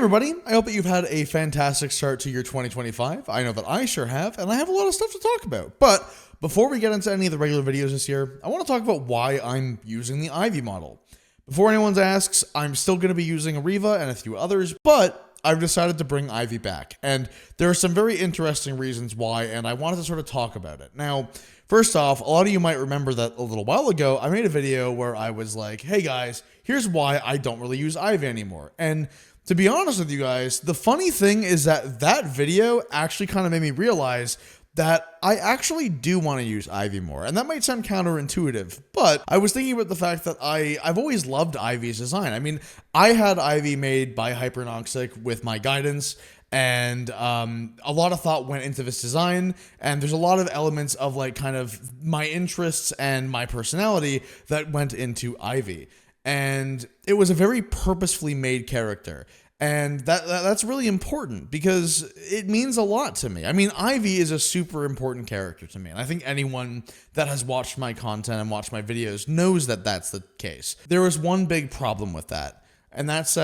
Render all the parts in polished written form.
everybody, I hope that you've had a fantastic start to your 2025. I know that I sure have, and I have a lot of stuff to talk about. But before we get into any of the regular videos this year, I want to talk about why I'm using the Ivy model. Before anyone asks, I'm still going to be using Riva and a few others, but I've decided to bring Ivy back. And there are some very interesting reasons why, and I wanted to sort of talk about it. Now, first off, a lot of you might remember that a little while ago, I made a video where I was like, hey guys, here's why I don't really use Ivy anymore. And to be honest with you guys, the funny thing is that that video actually kind of made me realize that I actually do want to use Ivy more. And that might sound counterintuitive, but I was thinking about the fact that I've always loved Ivy's design. I mean, I had Ivy made by Hypernoxic with my guidance, and a lot of thought went into this design, and there's a lot of elements of like kind of my interests and my personality that went into Ivy. And it was a very purposefully made character. And that's really important because it means a lot to me. I mean, Ivy is a super important character to me. And I think anyone that has watched my content and watched my videos knows that that's the case. There was one big problem with that. And that's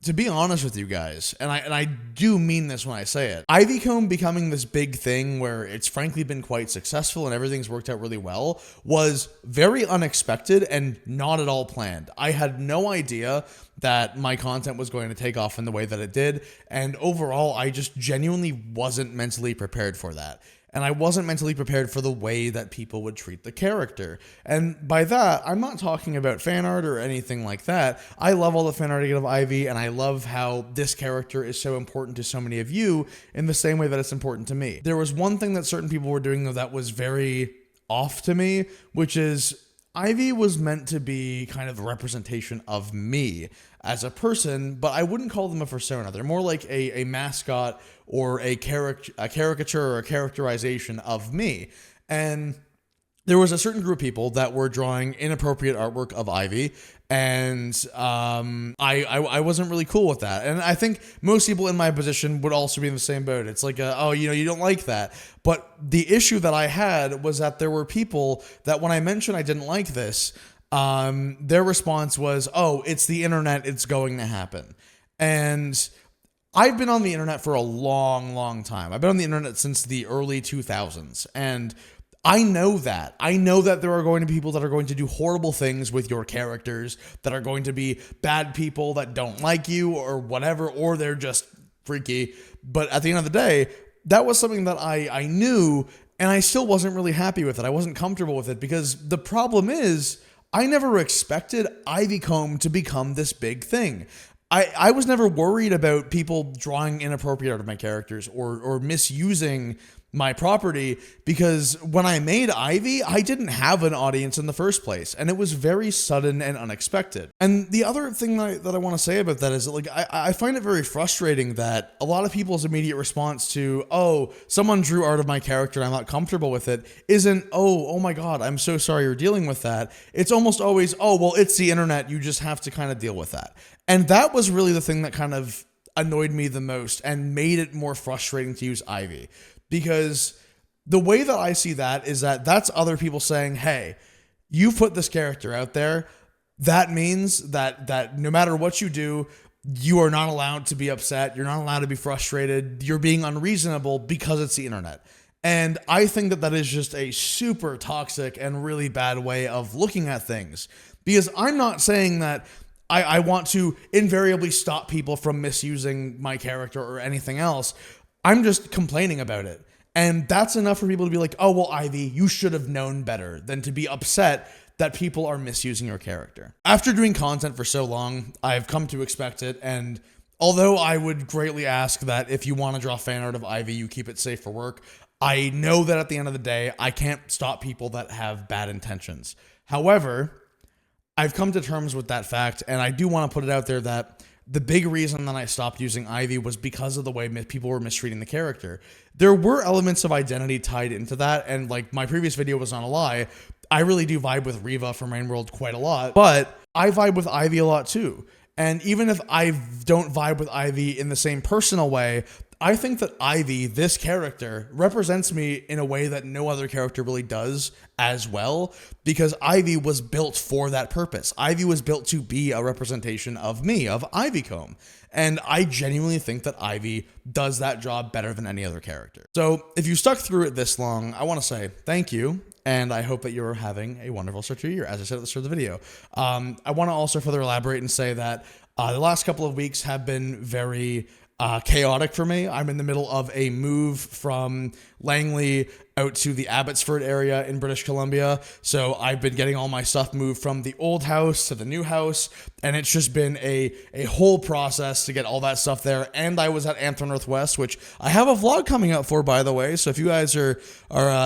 to be honest with you guys, and I do mean this when I say it, Ivycomb becoming this big thing where it's frankly been quite successful and everything's worked out really well was very unexpected and not at all planned. I had no idea that my content was going to take off in the way that it did, and overall, I just genuinely wasn't mentally prepared for that. And I wasn't mentally prepared for the way that people would treat the character. And by that, I'm not talking about fan art or anything like that. I love all the fan art I get of Ivy, and I love how this character is so important to so many of you in the same way that it's important to me. There was one thing that certain people were doing, though, that was very off to me, which is Ivy was meant to be kind of a representation of me as a person, but I wouldn't call them a persona. They're more like a mascot or a caricature or a characterization of me. And there was a certain group of people that were drawing inappropriate artwork of Ivy, and I wasn't really cool with that. And I think most people in my position would also be in the same boat. It's like, oh, you know, you don't like that. But the issue that I had was that there were people that when I mentioned I didn't like this, their response was, oh, it's the internet, it's going to happen. And I've been on the internet for a long, long time. I've been on the internet since the early 2000s, and I know that. I know that there are going to be people that are going to do horrible things with your characters, that are going to be bad people that don't like you or whatever, or they're just freaky. But at the end of the day, that was something that I knew, and I still wasn't really happy with it. I wasn't comfortable with it because the problem is I never expected Ivycomb to become this big thing. I was never worried about people drawing inappropriate art of my characters or misusing my property, because when I made Ivy, I didn't have an audience in the first place, and it was very sudden and unexpected. And the other thing that I want to say about that is that, like, I find it very frustrating that a lot of people's immediate response to, oh, someone drew art of my character and I'm not comfortable with it, isn't, oh my god, I'm so sorry you're dealing with that. It's almost always, oh, well, it's the internet, you just have to kind of deal with that. And that was really the thing that kind of annoyed me the most and made it more frustrating to use Ivy. Because the way that I see that is that that's other people saying, hey, you put this character out there. That means that no matter what you do, you are not allowed to be upset. You're not allowed to be frustrated. You're being unreasonable because it's the internet. And I think that is just a super toxic and really bad way of looking at things. Because I'm not saying that I want to invariably stop people from misusing my character or anything else. I'm just complaining about it. And that's enough for people to be like, oh, well, Ivy, you should have known better than to be upset that people are misusing your character. After doing content for so long, I've come to expect it. And although I would greatly ask that if you want to draw fan art of Ivy, you keep it safe for work, I know that at the end of the day, I can't stop people that have bad intentions. However, I've come to terms with that fact, and I do want to put it out there that the big reason that I stopped using Ivy was because of the way people were mistreating the character. There were elements of identity tied into that, and like my previous video was not a lie, I really do vibe with Riva from Rain World quite a lot, but I vibe with Ivy a lot too. And even if I don't vibe with Ivy in the same personal way, I think that Ivy, this character, represents me in a way that no other character really does as well, because Ivy was built for that purpose. Ivy was built to be a representation of me, of Ivycomb. And I genuinely think that Ivy does that job better than any other character. So if you stuck through it this long, I want to say thank you. And I hope that you're having a wonderful start to your year, as I said at the start of the video. I want to also further elaborate and say that the last couple of weeks have been very chaotic for me. I'm in the middle of a move from Langley out to the Abbotsford area in British Columbia. So I've been getting all my stuff moved from the old house to the new house, and it's just been a whole process to get all that stuff there. And I was at Anthem Northwest, which I have a vlog coming out for, by the way. So if you guys are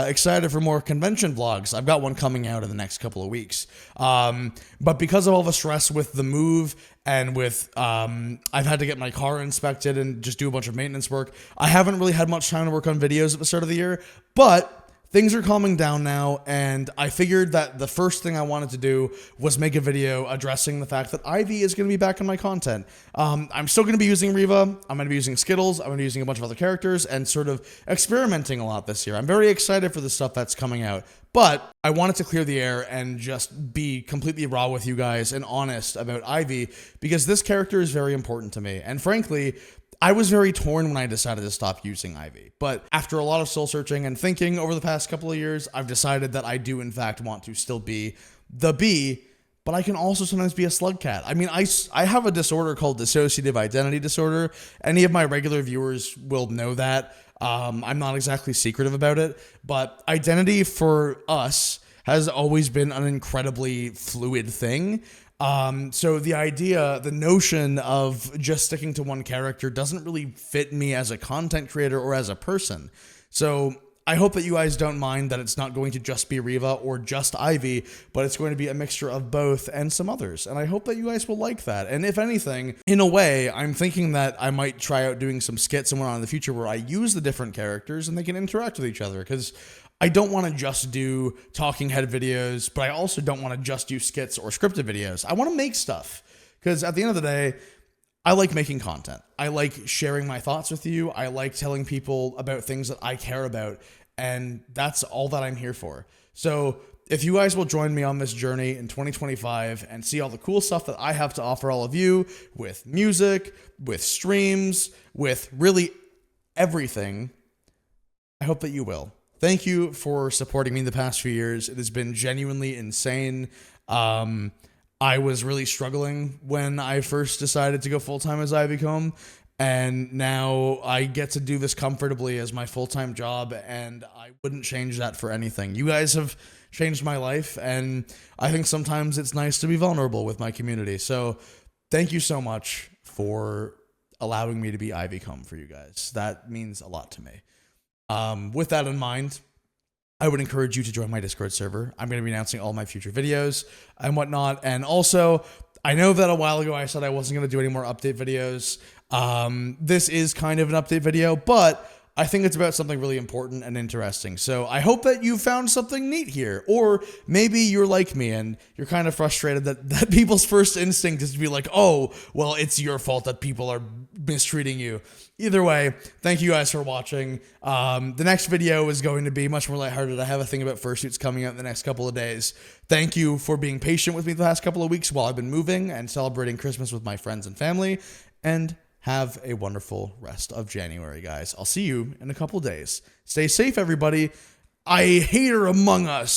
excited for more convention vlogs, I've got one coming out in the next couple of weeks. But because of all the stress with the move and with I've had to get my car inspected and just do a bunch of maintenance work, I haven't really had much time to work on videos at the start of the year, but things are calming down now, and I figured that the first thing I wanted to do was make a video addressing the fact that Ivy is going to be back in my content. I'm still going to be using Reva, I'm going to be using Skittles, I'm going to be using a bunch of other characters, and sort of experimenting a lot this year. I'm very excited for the stuff that's coming out, but I wanted to clear the air and just be completely raw with you guys and honest about Ivy, because this character is very important to me, and frankly, I was very torn when I decided to stop using Ivy, but after a lot of soul searching and thinking over the past couple of years, I've decided that I do in fact want to still be the bee, but I can also sometimes be a slug cat. I mean, I have a disorder called dissociative identity disorder. Any of my regular viewers will know that. I'm not exactly secretive about it, but identity for us has always been an incredibly fluid thing. So the notion of just sticking to one character doesn't really fit me as a content creator or as a person. So I hope that you guys don't mind that it's not going to just be Reva or just Ivy, but it's going to be a mixture of both and some others. And I hope that you guys will like that. And if anything, in a way, I'm thinking that I might try out doing some skits and whatnot in the future where I use the different characters and they can interact with each other, because I don't want to just do talking head videos, but I also don't want to just do skits or scripted videos. I want to make stuff, because at the end of the day, I like making content. I like sharing my thoughts with you. I like telling people about things that I care about, and that's all that I'm here for. So if you guys will join me on this journey in 2025 and see all the cool stuff that I have to offer all of you with music, with streams, with really everything, I hope that you will. Thank you for supporting me the past few years. It has been genuinely insane. I was really struggling when I first decided to go full-time as Ivycomb, and now I get to do this comfortably as my full-time job, and I wouldn't change that for anything. You guys have changed my life, and I think sometimes it's nice to be vulnerable with my community. So thank you so much for allowing me to be Ivycomb for you guys. That means a lot to me. With that in mind, I would encourage you to join my Discord server. I'm going to be announcing all my future videos and whatnot. And also, I know that a while ago I said I wasn't going to do any more update videos. This is kind of an update video, but I think it's about something really important and interesting. So I hope that you found something neat here. Or maybe you're like me and you're kind of frustrated that people's first instinct is to be like, oh, well, it's your fault that people are mistreating you. Either way, thank you guys for watching. The next video is going to be much more lighthearted. I have a thing about fursuits coming out in the next couple of days. Thank you for being patient with me the past couple of weeks while I've been moving and celebrating Christmas with my friends and family. And have a wonderful rest of January, guys. I'll see you in a couple days. Stay safe, everybody. I hate her among us.